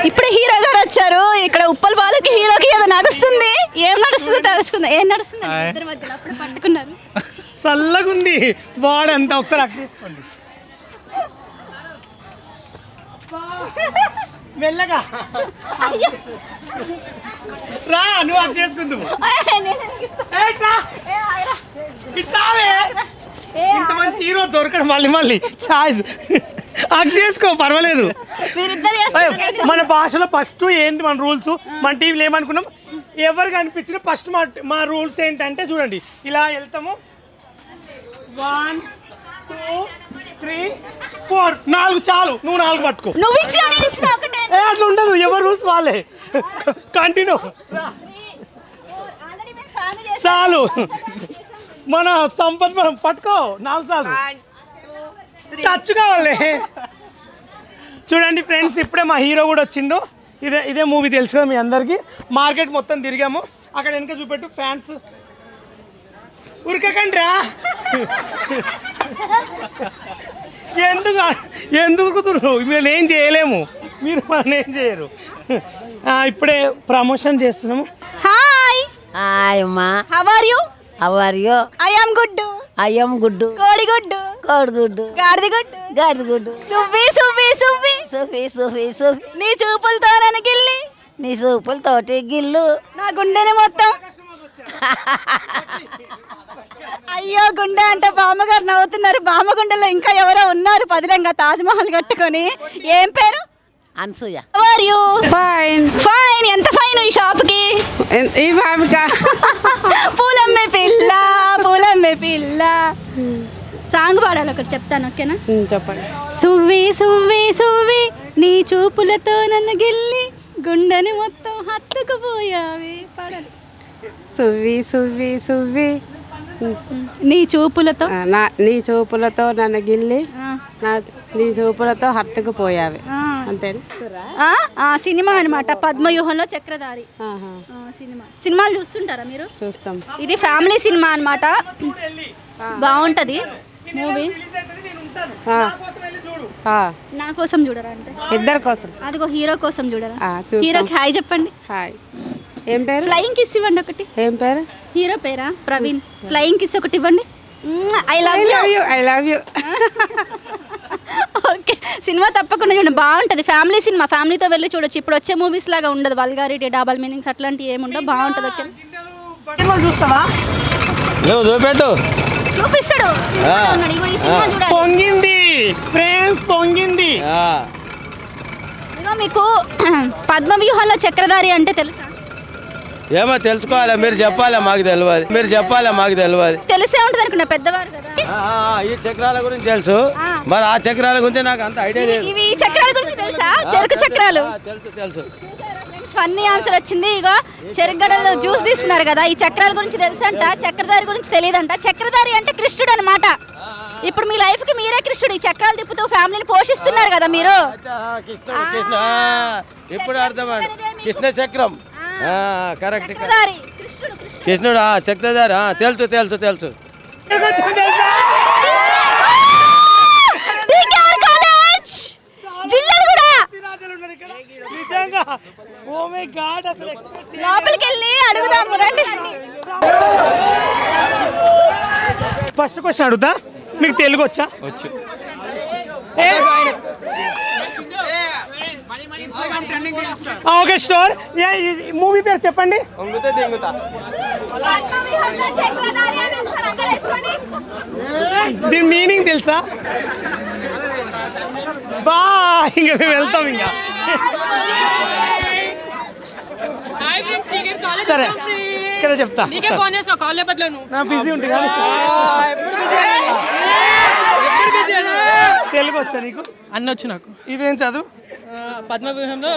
ఇప్పుడు హీరో గారు వచ్చారు. ఇక్కడ ఉప్పల్ బాలకి హీరోకి ఏదో నడుస్తుంది. ఏం నడుస్తుందో తెలుసుకుందాం. ఏం నడుస్తుంది ఇద్దరి మధ్యలో? అప్పుడు పట్టుకున్నారు. చల్లగుంది వాడంతా. ఒకసారి అక్ చేసుకోండి మెల్లగా. రా నువ్వు అక్ చేసుకుందావు. ఇంత మంచి హీరో దొరకడం మళ్ళీ ఛాయిస్. అక్ చేసుకో పర్వాలేదు. మన భాషలో ఫస్ట్ ఏంటి మన రూల్స్, మన టీవీలో ఏమనుకున్నాం, ఎవరు కనిపించిన ఫస్ట్ మా రూల్స్ ఏంటంటే చూడండి, ఇలా వెళ్తాము. 1 2 3 4 4 చాలు. నువ్వు 4 పట్టుకో. అట్లా ఉండదు, ఎవరు రూల్స్ వాళ్ళే. కంటిన్యూ. చాలు మన సంపత్ మనం పట్టుకో. 4 సార్లు టచ్ కావాలి. చూడండి ఫ్రెండ్స్, ఇప్పుడే మా హీరో కూడా వచ్చిండు. ఇదే మూవీ తెలుసు కదా మీ అందరికి. మార్కెట్ మొత్తం తిరిగాము. అక్కడ వెనక చూపెట్టు ఫ్యాన్స్. ఉరకకండి రా. ఎందుకు కుదురు? మేము ఏం చేయలేము, మీరు మనం ఏం చేయరు. ఇప్పుడే ప్రమోషన్ చేస్తున్నాము. హాయ్ హాయ్ అమ్మా. How are you? How are you? I am good. I am good. కోడిగుడ్డు. కోడిగుడ్డు. గాడిదగుడ్డు. గాడిదగుడ్డు. సువ్వి సువ్వి సువ్వి సుఫీ సుఫీ సుఫీ. నీ చూపులతో నన్ను గిల్లి, నీ సూపులతోటి గిల్లు నా గుండెని మొత్తం. అయ్యో గుండె అంటే బామ్మగారు నవ్వుతున్నారు. బామ్మగుండెలో ఇంకా ఎవరో ఉన్నారు పదిలంగా తాజ్మహల్ కట్టుకొని. ఏం పేరు? అనసూయ. Fine fine. ఎంత ఫైన్ ఈ షాప్ కి? ఈ బాబుకా పూలమ్మే పిల్ల పూలమ్మే పిల్ల. సాంగ్ పాడాలి ఒకటి, చెప్తాను ఓకేనా? చెప్పండి. సువ్వి సువ్వి సువ్వి నీ చూపులతో నన్ను గిల్లి గుండెని మొత్తం హత్తుకుపోయావి. పాడాలి. సువ్వి సువ్వి సువ్వి నీ చూపులతో నీ చూపులతో నన్ను గిల్లి నీ చూపులతో హత్తుకుపోయావి. అంతేనా? సినిమా అనమాట, పద్మవ్యూహంలో చక్రధారి సినిమాలు చూస్తుంటారా మీరు? చూస్తాం. ఇది ఫ్యామిలీ సినిమా అనమాట, బాగుంటది మూవీ. నా కోసం చూడరా అంటే? ఇద్దరి కోసం. అదిగో హీరో కోసం చూడరా? హీరోకి హాయ్ చెప్పండి. హాయ్. ఏం పేరు? ఫ్లయింగ్ కిస్ ఇవ్వండి ఒకటి. ఏం పేరు? హీరో పేరా? ప్రవీణ్. ఫ్లయింగ్ కిస్ ఒకటి ఇవ్వండి. I love you. I love you. Okay, cinema తప్పకుండా చూడండి, బాగుంటుంది. ఫ్యామిలీ సినిమా, ఫ్యామిలీతో వెళ్ళి చూడొచ్చు. ఇప్పుడు వచ్చే మూవీస్ లాగా ఉండదు, వల్గారిటీ, డబల్ మీనింగ్స్ అట్లాంటివి ఏముండవు, బాగుంటుంది. ఓకే చూస్తావా? చూపెట్టు. చూపిస్తాడు. పొంగింది ఫ్రెండ్స్, పొంగింది. ఇదిగో మీకు పద్మవ్యూహంలో చక్రధారి అంటే తెలుసా? ఏమో తెలుసుకోవాలి, మీరు చెప్పాలి, మాకు తెలియదు. మీరు చెప్పాలి, మాకు తెలియదు. తెలిసే ఉంటుంది అనుకున్నా, పెద్దవారు కదా. ఈ చక్రాల గురించి తెలుసు, మరి ఆ చక్రాల గురించి నాకు అంత ఐడియా లేదు. ఇవి చక్రాల గురించి తెలుసా? చెరుకు చక్రాలు. తెలుసు తెలుసు. ఫన్నీ ఆన్సర్ వచ్చింది. ఇగో చెరుగడలో జ్యూస్ తీస్తున్నారు కదా, ఈ చక్రాల గురించి తెలుసంట, చక్రధారి గురించి తెలియదంట. చక్రధారి అంటే కృష్ణుడు అనమాట. ఇప్పుడు మీ లైఫ్ కి మీరే కృష్ణుడు. ఈ చక్రాలు తిప్పుతూ ఫ్యామిలీని పోషిస్తున్నారు కదా మీరు. కృష్ణ ఇప్పుడు అర్థమైంది. కృష్ణ చక్రం. కరెక్ట్. కృష్ణుడు చక్రధారి. తెలుసు తెలుసు తెలుసు. లోపలికి వెళ్ళి అడుగుదాం రండి. ఫస్ట్ క్వశ్చన్ అడుగుతా, మీకు తెలుగు వచ్చా? వచ్చు. Okay store. మూవీ పేరు చెప్పండి. దీని మీనింగ్ తెలుసా? బా ఇంకా మేము వెళ్తాం ఇంకా. సరే ఇక్కడ చెప్తా. నా బిజీ ఉంటుంది కానీ. తెలుగు వచ్చా నీకు? అన్నొచ్చు నాకు. ఇదేం చదువు? పద్మవ్యూహంలో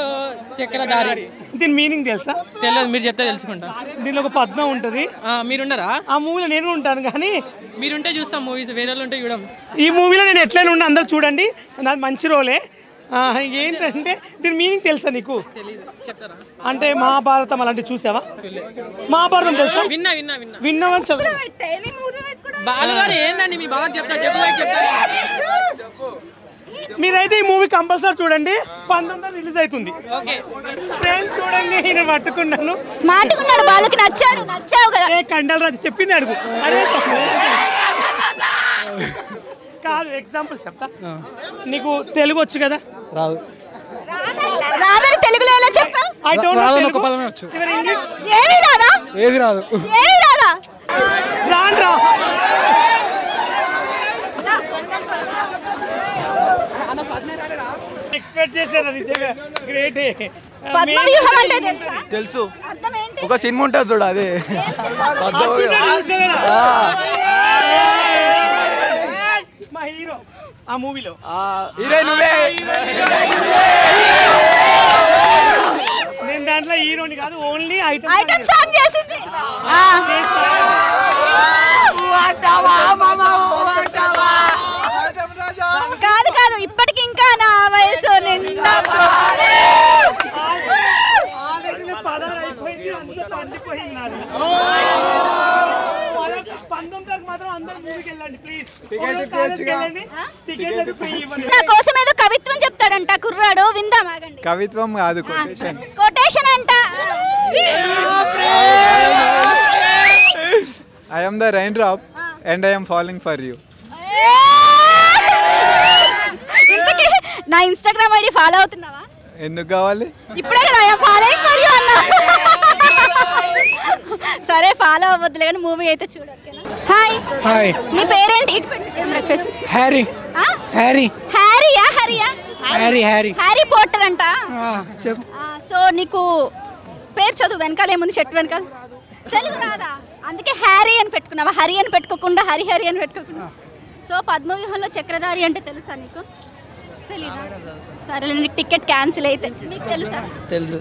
చక్రధారి. దీని మీనింగ్ తెలుసా? తెలియదు, మీరు చెప్తే తెలుసుకుంటా. దీనిలో ఒక పద్మం ఉంటుంది. మీరుండరా? ఆ మూవీలో నేను ఉంటాను కానీ. మీరుంటే చూస్తాం మూవీస్, వేరే వాళ్ళు ఉంటే చూడం. ఈ మూవీలో నేను ఎట్లయినా ఉన్నా, అందరు చూడండి, నాది మంచి రోలే. ఏంటంటే దీని మీనింగ్ తెలుసా నీకు? చెప్తారా? అంటే మహాభారతం అలాంటివి చూసావా? మహాభారతం తెలుసా? విన్నా విన్నా విన్నా విన్నామని చదువు. బాలుగారు ఏందండి మీ బాగా చెప్తారు, చెప్పు. మీరైతే ఈ మూవీ కంపల్సరీ చూడండి. 19 రిలీజ్ అవుతుంది. ఫ్రెండ్ చూడండి, నేను పట్టుకున్నాను. స్మార్ట్ గా ఉన్నాడు, వాళ్ళకి నచ్చావు కదా. ఏ కండల్ రాజు చెప్పింది అడుగు. అరే కాదు, ఎగ్జాంపుల్ చెప్తా. నీకు తెలుగు వచ్చు కదా? రాదు. రాదని తెలుగులో ఎలా చెప్పావు? I don't know Telugu. పదమే వచ్చు. యువర్ ఇంగ్లీష్ ఏమీ రాదా? ఏది రాదు. ఏమీ రాదా? రాండ్రా. ఎక్స్పెక్ట్ చేశారు నిజంగా. గ్రేట్. పద్మవ్యూహం అంటే తెలుసా? తెలుసు. అర్థం ఏంటి? ఒక సినిమా ఉంటుంది చూడ, అదే మా హీరో ఆ మూవీలో. నేను దాంట్లో హీరోని కాదు, ఓన్లీ ఐటమ్ సాంగ్ చేసింది. కాదు కాదు, ఇప్పటికి ఇంకా నా వయసు నిండా నా కోసం ఏదో కవిత్వం చెప్తాడంట కుర్రాడు, విందాం ఆగండి. కవిత్వం కాదు, కొటేషన్. కొటేషన్ అంట. I am the raindrop and I am falling for you. ఇంతకీ నా ఇన్స్టాగ్రామ్ ఐడి ఫాలో అవుతున్నావా? ఎందుకు కావాలి? ఇప్పుడే కదా ఐఎమ్ ఫాలోయింగ్ ఫర్ యు అన్నా. సరే ఫాలో అవ్వద్దులే కానీ మూవీ అయితే చూడు. హాయ్ హాయ్, నీ పేరేంటి? ఇటు పెట్టు కెమెరాకి ఫేస్. హ్యారీ. హ్యారీ హ్యారీయా? హరియా? హ్యారీ హ్యారీ హ్యారీ పోటర్ అంట. చెప్పు. సో నీకు పేరు చదువు, వెనకాల ఏముంది చెట్టు వెనకాల? తెలుగు రాదా? అందుకే హ్యారీ అని పెట్టుకున్నావా? హరి అని పెట్టుకోకుండా హరి హరి అని పెట్టుకోకుండా. సో పద్మవ్యూహంలో చక్రధారి అంటే తెలుసా నీకు? తెలీదా? సరే నీకు టికెట్ క్యాన్సిల్ అయితే. మీకు తెలుసా? తెలుసు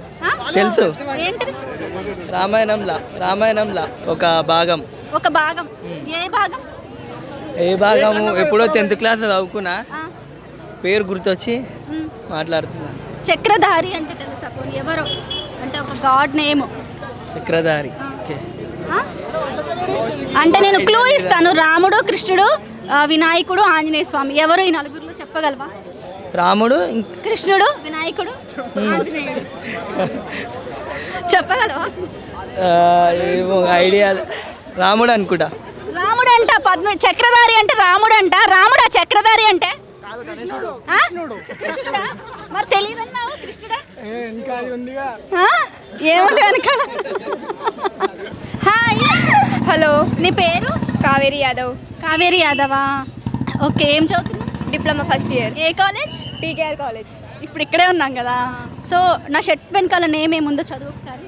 తెలుసు. ఏంటిది? రామాయణంలా ఒక భాగం. ఒక భాగం. ఏ భాగం? ఏ భాగము ఎప్పుడో 10th క్లాస్ చదువుకున్నా, పేరు గుర్తొచ్చి మాట్లాడుతున్నా. చక్రధారి అంటే తెలుసా? పోనీ ఎవరో అంటే ఒక గాడ్ నేమ్. చక్రధారి. ఓకే. అంటే నేను క్లూ ఇస్తాను. రాముడు, కృష్ణుడు, వినాయకుడు, ఆంజనేయ స్వామి. ఎవరు ఈ నలుగురిలో చెప్పగలవా? రాముడు, కృష్ణుడు, వినాయకుడు, ఆంజనేయుడు. చెప్పగలవా? ఏమో ఐడియా. రాముడు అనుకుంటా. రాముడు అంట. చక్రధారి అంటే రాముడు అంట. రాముడా చక్రధారి అంటే? కృష్ణుడా? మరి తెలియదన్నావు. కృష్ణుడా? ఏముంది వెనక? హాయ్. హలో, నీ పేరు? కావేరి యాదవ్. కావేరి యాదవా? ఓకే. ఏం చదువుతున్నావు? Diploma first year. ఏ కాలేజ్? TKR college. ఇప్పుడు ఇక్కడే ఉన్నాం కదా. సో నా షర్ట్ వెనకాల నేమ్ ఏముందో చదువు ఒకసారి.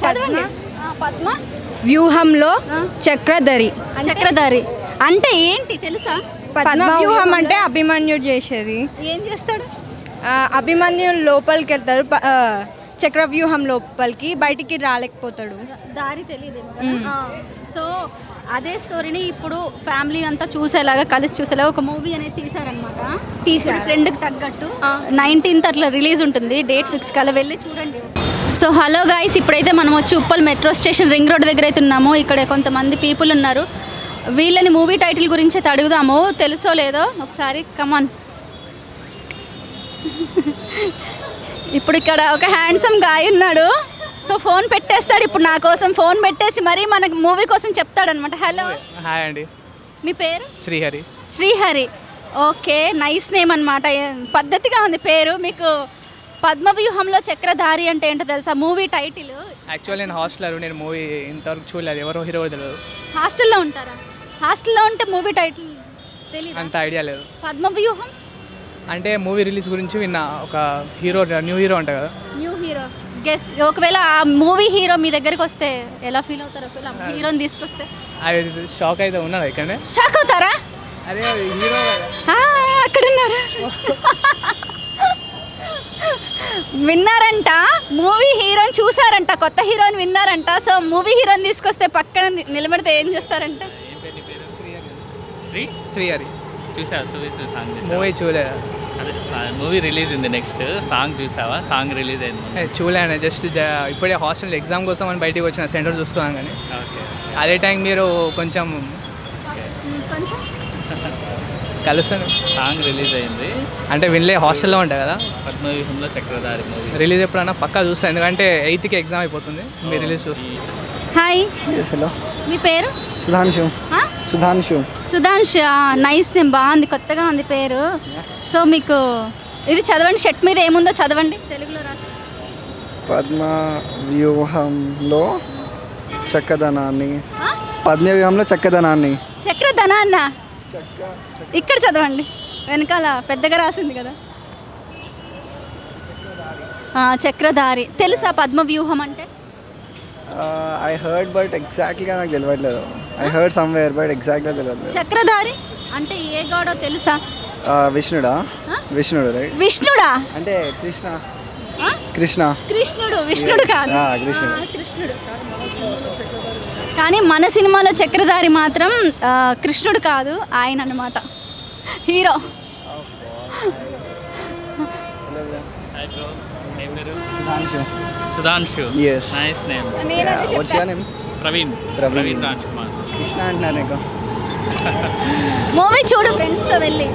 చదవండి. పద్మ వ్యూహంలో చక్రధరి. చక్రధారి అంటే ఏంటి తెలుసా? పద్మ వ్యూహం అంటే అభిమన్యుడు చేసేది. ఏం చేస్తాడు? అభిమన్యుడు లోపలికి వెళ్తాడు, చక్రవ్యూహం లోపలికి, బయటికి రాలేకపోతాడు. దారి తెలియదేమో. సో అదే స్టోరీని ఇప్పుడు ఫ్యామిలీ అంతా చూసేలాగా, కలిసి చూసేలాగా ఒక మూవీ అనేది తీసారనమాట. ట్రెండ్కి తగ్గట్టు 19th అట్లా రిలీజ్ ఉంటుంది. డేట్ ఫిక్స్ కల వెళ్ళి చూడండి. సో హలో గాయ్స్, ఇప్పుడైతే మనం వచ్చి Uppal metro station ring road దగ్గర అయితే ఉన్నాము. ఇక్కడ కొంతమంది పీపుల్ ఉన్నారు. వీళ్ళని మూవీ టైటిల్ గురించి అయితే అడుగుదాము. తెలుసో లేదో ఒకసారి. కమాన్. ఇప్పుడు ఇక్కడ ఒక హ్యాండ్సమ్ గాయ్ ఉన్నాడు. సో ఫోన్ పెట్టేస్తాడు ఇప్పుడు నా కోసం. ఫోన్ పెట్టేసి మరీ మనకు మూవీ కోసం చెప్తాడనమాట. హలో. హాయ్ అండి. మీ పేరు? Srihari. Srihari. Okay, nice name అనమాట. పద్ధతిగా ఉంది పేరు. మీకు పద్మవ్యూహంలో చక్రధారి అంటే ఏంటో తెలుసా? Movie title. యాక్చువల్లీ నేను హాస్టలర్. నేను మూవీ ఇంతవరకు చూడలేదు, ఎవరో హీరో తెలియదు. హాస్టల్లో ఉంటారా? హాస్టల్లో ఉంటే మూవీ టైటిల్ తెలియదు? అంత ఐడియా లేదు. పద్మవ్యూహం అంటే మూవీ రిలీజ్ గురించి విన్నా. ఒక హీరో, న్యూ హీరో అంట కదా. New hero. గెస్. ఒకవేళ ఆ మూవీ హీరో మీ దగ్గరికి వస్తే ఎలా ఫీల్ అవుతారు? ఒకవేళ హీరోని తీసుకొస్తే అది షాక్ అయితే ఉన్నాడు ఇక్కడనే. షాక్ అవుతారా? అరే హీరో అక్కడ ఉన్నారు. విన్నారంట, మూవీ హీరోని చూసారంట, కొత్త హీరోని విన్నారంట. సో మూవీ హీరోని తీసుకొస్తే పక్కన నిలబడితే ఏం చేస్తారంట? శ్రీహరి. చూసావా? సాంగ్ మూవీ చూడలేదు. అదే మూవీ రిలీజ్ ఉంది. నెక్స్ట్ సాంగ్ చూసావా? సాంగ్ రిలీజ్ అయింది. చూడలేను. జస్ట్ ఇప్పుడే హాస్టల్ ఎగ్జామ్ కోసం అని బయటికి వచ్చిన, సెంటర్ చూసుకున్నాను. కానీ ఓకే, అదే టైం మీరు కొంచెం కొంచెం కలుస్తాను. సాంగ్ రిలీజ్ అయింది. అంటే వినలే, హాస్టల్లో ఉంటాయి కదా. పద్మవ్యూహంలో చక్రధారి మూవీ రిలీజ్ ఎప్పుడన్నా పక్కా చూస్తాను, ఎందుకంటే 8కి ఎగ్జామ్ అయిపోతుంది. మీరు రిలీజ్ చూస్తాను. హాయ్, హలో, మీ పేరు? సుధాంశు. సుధాంశు. సుధాంశు, నైస్ నేమ్, బాగుంది, కొత్తగా ఉంది పేరు. సో మీకు ఇది చదవండి, షర్ట్ మీద ఏముందో చదవండి, తెలుగులో రాసి. పద్మవ్యూహంలో చక్కదనాన్ని. పద్మవ్యూహంలో చక్కదనాన్ని. చక్రధనాన్న ఇక్కడ చదవండి, వెనకాల పెద్దగా రాసింది కదా. చక్రధారి. తెలుసా పద్మవ్యూహం అంటే? ఐ హర్డ్ బట్ ఎగ్జాక్ట్లీగా నాకు తెలియట్లేదు. ఐ హర్డ్ సమ్వేర్ బట్ ఎగ్జాక్ట్గా తెలియట్లేదు. చక్రధారి అంటే ఏ గాడో తెలుసా? విష్ణుడా? విష్ణుడు రైట్. విష్ణుడా అంటే కృష్ణ. కృష్ణ. కృష్ణుడు. విష్ణుడు కాదు, కృష్ణుడు. కృష్ణుడు. కానీ మన సినిమాలో చక్రధారి మాత్రం కృష్ణుడు కాదు, ఆయన అన్నమాట, hero. Sudhanshu. Yes. Nice name. What's your name? Praveen. Praveen Raj Kumar. Krishna అంటున్నారు నీకు. మూవీ చూడు ఫ్రెండ్స్ తో వెళ్ళి.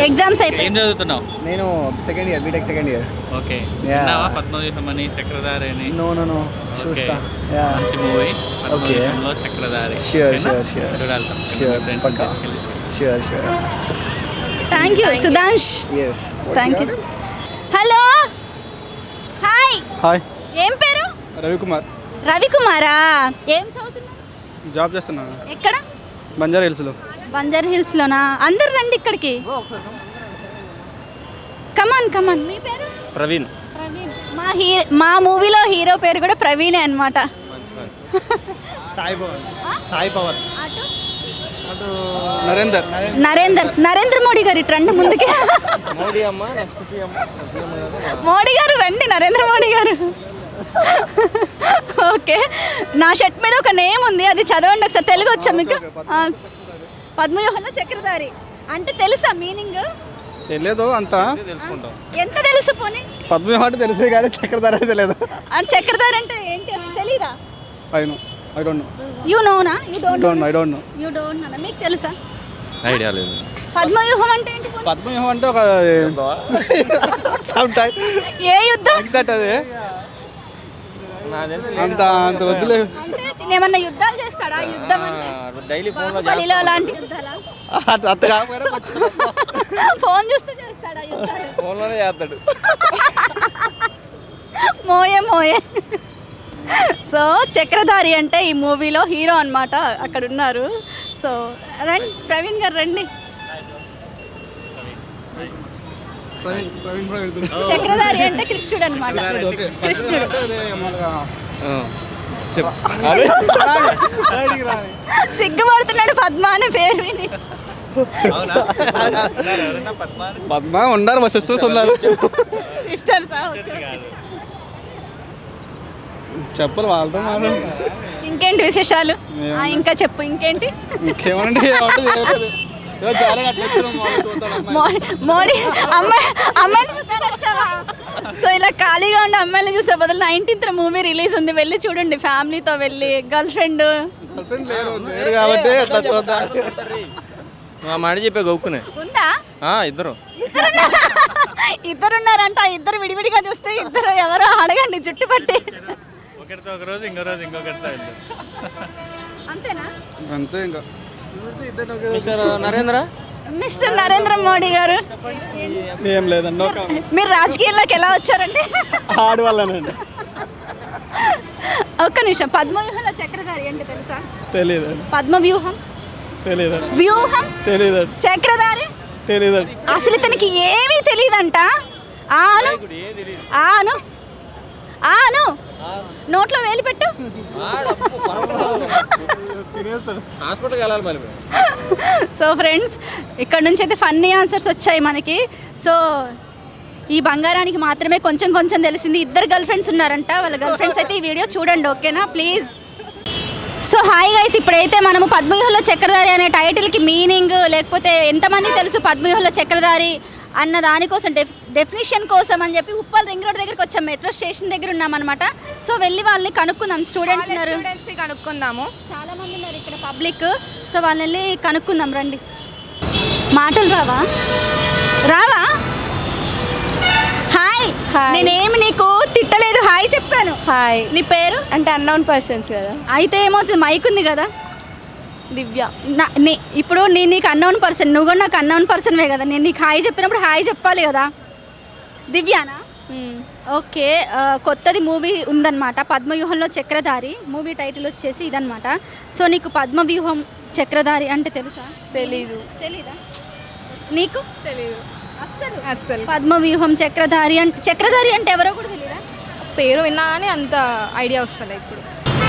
ఎగ్జామ్స్ అయిపోయి. ఏం చదువుతున్నావు? నేను second year, B Tech second year. Okay. విన్నావా పద్మవ్యూహం అని, చక్రధారి అని? నో చూస్తా. మంచి మూవీ పద్మవ్యూహంలో చక్రధారి. ష్యూర్ చూడాలి. Sure. Thank you Sudhansh. yes. Thank you. Hello, hi. Hi. ఏం పేరు? రవికుమార్. రవికుమారా, ఏం చదువుతున్నావు? జాబ్ చేస్తున్నాను. ఎక్కడ? బంజారా హిల్స్లో. బంజారా హిల్స్లోనా? అందరు రండి ఇక్కడికి. కమాన్. మీ పేరు? ప్రవీణ్. మా మూవీలో హీరో పేరు కూడా ప్రవీణే అన్నమాట. సాయి పవర్. అటు నరేందర్ మోడీ గారు ఇటు రండి ముందుకి. మోడీ గారు రండి, నరేంద్ర మోడీ గారు. ఓకే, నా షర్ట్ మీద ఒక నేమ్ ఉంది, అది చదవండి ఒకసారి. తెలుగు వచ్చా మీకు? పద్మవ్యూహంలో చక్రధారి అంటే తెలుసా మీనింగ్? తెలియదు అంతా. తెలుసుకుంటాం. ఎంత తెలుసు పోనీ? పద్మవ్యూహం అంటే తెలిసే కానీ చక్రధారి అంటే తెలియదు. అంటే చక్రధారి అంటే ఏంటి అసలు తెలీదా? I don't know. You know na? You don't know. I don't know. You don't know. మీకు తెలుసా? ఐడియా లేదు. పద్మవ్యూహం అంటే ఏంటి? పద్మవ్యూహం అంటే ఒక సమ్ టైప్ ఏ యుద్ధం? అదే అంత వద్దులే. అంటే ఏమన్నా యుద్ధాలు చేస్తాడా? యుద్ధం అంటే డైలీ ఫోన్లో అలాంటి యుద్ధాలా? ఫోన్ చూస్తూ చేస్తాడా యుద్ధాలు? ఫోన్లోనే చేస్తాడు. మోయే. సో చక్రధారి అంటే ఈ మూవీలో హీరో అన్నమాట, అక్కడ ఉన్నారు. సో రండి ప్రవీణ్ గారు రండి. చక్రధారి అంటే కృష్ణుడు అన్నమాట. కృష్ణుడు. సిగ్గుపడుతున్నాడు పద్మ అనే పేరు విని. పద్మ ఉన్నారు, మా సిస్టర్స్ ఉన్నారు. సిస్టర్స్ చెప్పాలి వాళ్ళతో. ఇంకేంటి విశేషాలు? ఇంకా చెప్పు, ఇంకేంటి? ఇంకేమంటే మోడీ అమ్మాయిలు చూద్దాని వచ్చావా? సో ఇలా ఖాళీగా ఉండే అమ్మాయిలు చూసే బదులు 19th మూవీ రిలీజ్ ఉంది, వెళ్ళి చూడండి ఫ్యామిలీతో వెళ్ళి. గర్ల్ ఫ్రెండ్ కాబట్టి మాట చెప్పే గౌక్కునే ఉందా? ఇద్దరున్నారంట. ఇద్దరు విడివిడిగా చూస్తే ఇద్దరు ఎవరో అడగండి జుట్టు పట్టి. ఒకరితో ఒక రోజు, ఇంకో రోజు ఇంకొకరితో. అంతేనా? అంతే. ఇంకా మిస్టర్ నరేంద్ర మోడీ గారు ఏం లేదండి. మీరు రాజకీయాల్లోకి ఎలా వచ్చారండి? ఆడవాళ్ళనండి. ఒక్క నిమిషం. పద్మవ్యూహంలో చక్రధారి అంటే తెలుసా? తెలియదు. పద్మవ్యూహం తెలియదు. వ్యూహం తెలియదు. చక్రధారి తెలియదు. అసలు ఇతనికి ఏమీ తెలియదంట. ఆను నోట్లో వేలి పెట్టు. హాస్పిటల్కి వెళ్ళాలి మళ్ళీ. సో ఫ్రెండ్స్, ఇక్కడ నుంచి అయితే ఫన్నీ ఆన్సర్స్ వచ్చాయి మనకి. సో ఈ బంగారానికి మాత్రమే కొంచెం తెలిసింది. ఇద్దరు గర్ల్ ఫ్రెండ్స్ ఉన్నారంట. వాళ్ళ గర్ల్ ఫ్రెండ్స్ అయితే ఈ వీడియో చూడండి, ఓకేనా ప్లీజ్. సో హాయ్ గైస్, ఇప్పుడైతే మనము పద్మవ్యూహంలో చక్రధారి అనే టైటిల్కి మీనింగ్, లేకపోతే ఎంతమందికి తెలుసు పద్మవ్యూహంలో చక్రధారి అన్న దానికోసం డెఫినేషన్ కోసం అని చెప్పి ఉప్పల్ రింగ్ రోడ్ దగ్గరికి వచ్చాం. మెట్రో స్టేషన్ దగ్గర ఉన్నామన్నమాట. సో వెళ్ళి వాళ్ళని కనుక్కుందాం. స్టూడెంట్స్ ఉన్నారు, కనుక్కుందాము. చాలా మంది ఉన్నారు ఇక్కడ పబ్లిక్. సో వాళ్ళని వెళ్ళి కనుక్కుందాం రండి. మాటలు రావా? హాయ్. నేనేమి నీకు తిట్టలేదు, హాయ్ చెప్పాను. హాయ్. నీ పేరు? అంటే అన్నోన్ పర్సన్స్ కదా. అయితే ఏమవుతుంది, మైక్ ఉంది కదా. దివ్య. ఇప్పుడు నేను నీకు అన్నోన్ పర్సన్, నువ్వు కూడా నాకు అన్నోన్ పర్సన్వే కదా. నేను నీకు హాయ్ చెప్పినప్పుడు హాయ్ చెప్పాలి కదా. దివ్యానా? ఓకే. కొత్తది మూవీ ఉందన్నమాట, పద్మవ్యూహంలో చక్రధారి. మూవీ టైటిల్ వచ్చేసి ఇదన్నమాట. సో నీకు పద్మవ్యూహం చక్రధారి అంటే తెలుసా? తెలీదా? నీకు తెలీదు అస్సలు. పద్మవ్యూహం చక్రధారి అంటే ఎవరో కూడా తెలీదా? పేరు విన్నా కానీ అంత ఐడియా వస్తలే ఇప్పుడు.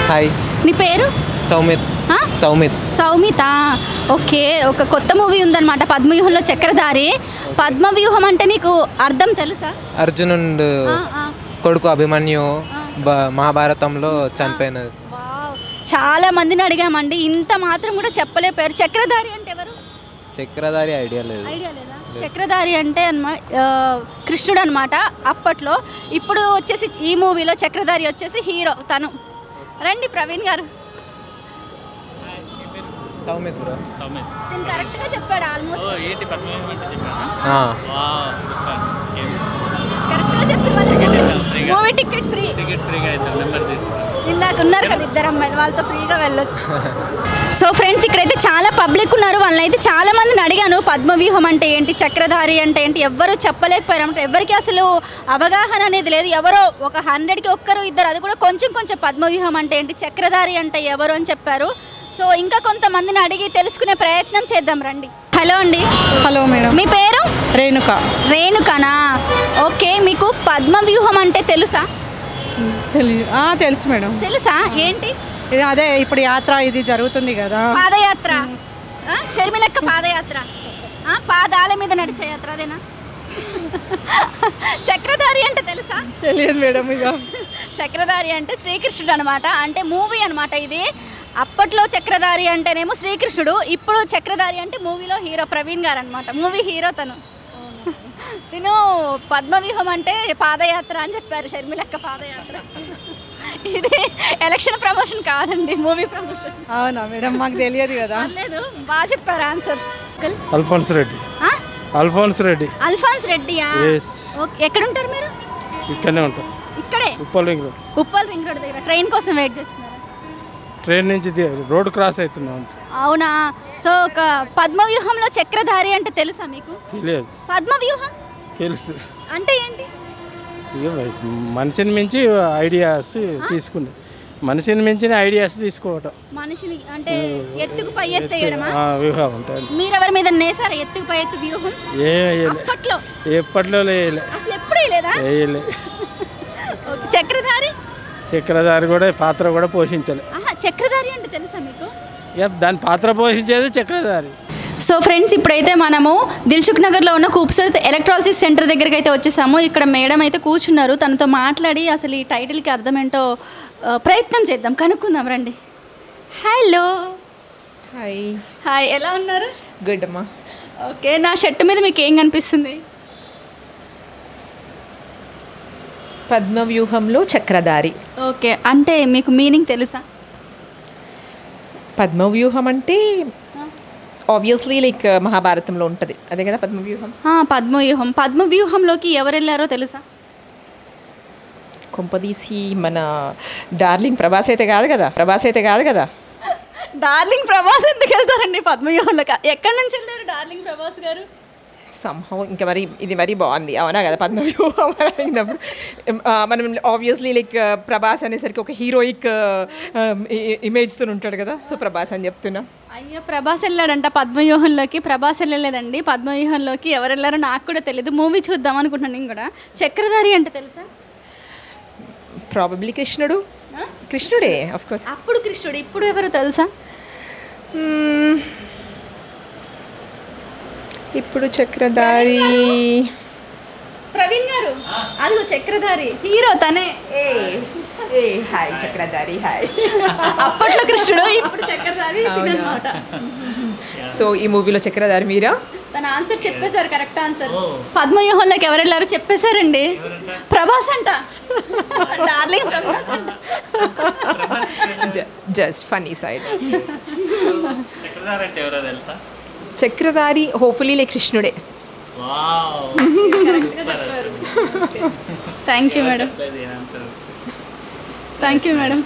హాయ్. నీ పేరు? సౌమిత. ఓకే. ఒక కొత్త మూవీ ఉందన్నమాట, పద్మవ్యూహంలో చక్రధారి. పద్మవ్యూహం అంటే నీకు అర్థం తెలుసా? అర్జునుడు కొడుకు అభిమన్యు మహాభారతంలో చనిపోయినది. చాలా మందిని అడిగామండి, ఇంత మాత్రం కూడా చెప్పలేపారు. చక్రధారి అంటే ఎవరు? చక్రధారి ఐడియా లేదా? చక్రధారి అంటే కృష్ణుడు అనమాట అప్పట్లో. ఇప్పుడు వచ్చేసి ఈ మూవీలో చక్రధారి వచ్చేసి హీరో తను. రండి ప్రవీణ్ గారు. సౌమిత్ బ్రో. నేను కరెక్ట్గా చెప్పాడు ఆల్మోస్ట్. కరెక్ట్గా చెప్పి మూవీ టికెట్ ఫ్రీ. ఇందాక ఉన్నారు కదా ఇద్దరు అమ్మాయిలు, వాళ్ళతో ఫ్రీగా వెళ్ళొచ్చు. సో ఫ్రెండ్స్ ఇక్కడైతే చాలా పబ్లిక్ ఉన్నారు. వాళ్ళని అయితే చాలా మందిని అడిగాను పద్మవ్యూహం అంటే ఏంటి, చక్రధారి అంటే ఏంటి, ఎవ్వరూ చెప్పలేకపోయారు. అంటే ఎవరికి అసలు అవగాహన అనేది లేదు. ఎవరో ఒక 100కి ఒక్కరు ఇద్దరు, అది కూడా కొంచెం పద్మవ్యూహం అంటే ఏంటి, చక్రధారి అంటే ఎవరు అని చెప్పారు. సో ఇంకా కొంతమందిని అడిగి తెలుసుకునే ప్రయత్నం చేద్దాం రండి. హలో అండి. Hello madam. మీ పేరు? రేణుకనా? ఓకే. మీకు పద్మవ్యూహం అంటే తెలుసా? తెలుసు మేడం. తెలుసా? ఏంటి? అదే ఇప్పుడు యాత్ర ఇది జరుగుతుంది కదా, పాదయాత్ర. షర్మిలక్క పాదయాత్ర, పాదాల మీద నడిచే యాత్ర, అదేనా? చక్రధారి అంటే తెలుసా? తెలియదు మేడం. ఇక చక్రధారి అంటే శ్రీకృష్ణుడు అనమాట. అంటే మూవీ అనమాట ఇది. అప్పట్లో చక్రధారి అంటేనేమో శ్రీకృష్ణుడు, ఇప్పుడు చక్రధారి అంటే మూవీలో హీరో ప్రవీణ్ గారు అనమాట. మూవీ హీరో తను. పద్మవ్యూహం అంటే పాదయాత్ర అని చెప్పారు, షర్మిలక్క పాదయాత్ర. ఇది ఎలక్షన్ ప్రమోషన్ కాదండి, మూవీ ప్రమోషన్. అవునా మేడం? మాకు తెలియదు కదా. లేదు, బాగా చెప్పారు ఆన్సర్. అల్ఫోన్స్ రెడ్డియా? ఎక్కడ ఉంటారు మీరు? ఇక్కడనే ఉంటారు. ఇక్కడే ఉప్పల్ రింగ్ రోడ్ దగ్గర. ట్రైన్ కోసం వెయిట్ చేస్తున్నారు? ట్రైన్ నుంచి రోడ్ క్రాస్ అవుతున్నాం. అవునా? సో ఒక పద్మవ్యూహంలో చక్రధారి అంటే తెలుసా మీకు? తెలియదు. పద్మవ్యూహం తెలుసు అంటే ఏంటి? మనిషిని మించి ఐడియాస్ తీసుకుని, మనిషిని మించిన ఐడియాస్ తీసుకోవటం. మనిషిని అంటే ఎత్తుకు పై ఎత్తు వేయడమా? వ్యూహం ఉంటుంది. మీరు ఎవరి మీద నేసారా ఎత్తుకు పై ఎత్తు వ్యూహం? అప్పట్లో ఎప్పట్లో వేయలే. అసలు ఎప్పుడు వేయలేదా? వేయలే. చక్రధారి కూడా పాత్ర కూడా పోషించలే. చక్రధారి అంటే తెలుసా మీకు? దాని పాత్ర పోషించేది చక్రధారి. సో ఫ్రెండ్స్ ఇప్పుడైతే మనము దిల్సుఖ్ నగర్లో ఉన్న ఖూబ్సూరత్ ఎలక్ట్రాలసిస్ సెంటర్ దగ్గరికి అయితే వచ్చేసాము. ఇక్కడ మేడం అయితే కూర్చున్నారు, తనతో మాట్లాడి అసలు ఈ టైటిల్కి అర్థం ఏంటో ప్రయత్నం చేద్దాం, కనుక్కుందాం రండి. హలో. హాయ్, ఎలా ఉన్నారు? గుడ్ అమ్మా. ఓకే. నా షర్ట్ మీద మీకు ఏం కనిపిస్తుంది? పద్మవ్యూహంలో చక్రధారి. ఓకే. అంటే మీకు మీనింగ్ తెలుసా? పద్మవ్యూహం అంటే ఆబ్వియస్లీ లైక్ మహాభారతంలో ఉంటుంది, అదే కదా పద్మవ్యూహం. పద్మవ్యూహంలోకి ఎవరు వెళ్ళారో తెలుసా? కొంపదీసి మన డార్లింగ్ ప్రభాస్ అయితే కాదు కదా. డార్లింగ్ ప్రభాస్ ఎందుకు వెళ్తారండి పద్మవ్యూహంలోకి? ఎక్కడి నుంచి వెళ్ళారు డార్లింగ్ ప్రభాస్ గారు? సంహవ్ ఇంకా మరి ఇది మరీ బాగుంది, అవునా కదా? పద్మవ్యూహం అడిగినప్పుడు మనం ఆబ్వియస్లీ లైక్ ప్రభాస్ అనేసరికి ఒక హీరోయిక్ ఇమేజ్తో ఉంటాడు కదా, సో ప్రభాస్ అని చెప్తున్నా. అయ్యో, ప్రభాస్ వెళ్ళాడంట పద్మవ్యూహంలోకి. ప్రభాస్ వెళ్ళలేదండి పద్మవ్యూహంలోకి. ఎవరు వెళ్ళారో నాకు కూడా తెలియదు. మూవీ చూద్దాం అనుకుంటున్నాను నేను కూడా. చక్రధారి అంటే తెలుసా? ప్రాబబ్లీ కృష్ణుడే ఆఫ్ కోర్స్. అప్పుడు కృష్ణుడు, ఇప్పుడు ఎవరు తెలుసా? ఇప్పుడు చక్రధారి ప్రవీణ్ గారు. అదిగో చక్రధారి హీరో తనే. ఏ హాయ్ చక్రధారి హాయ్. అప్పట్లో కృష్ణుడు ఇప్పుడు చక్రధారి అన్నమాట. సో ఈ మూవీలో చక్రధారి మీరా? తన ఆన్సర్ చెప్పేశారు, కరెక్ట్ ఆన్సర్. పద్మవ్యూహంలోకి ఎవరు వెళ్ళారు చెప్పేశారండి. ప్రభాస్ అంట. డార్లింగ్ ప్రభాస్ అంట. Just funny side. చక్రధారి అంటే ఎవరో తెలుసా? చక్రధారి హోప్ఫుల్లీ లైక్ కృష్ణుడే. Thank you madam. Thank you madam.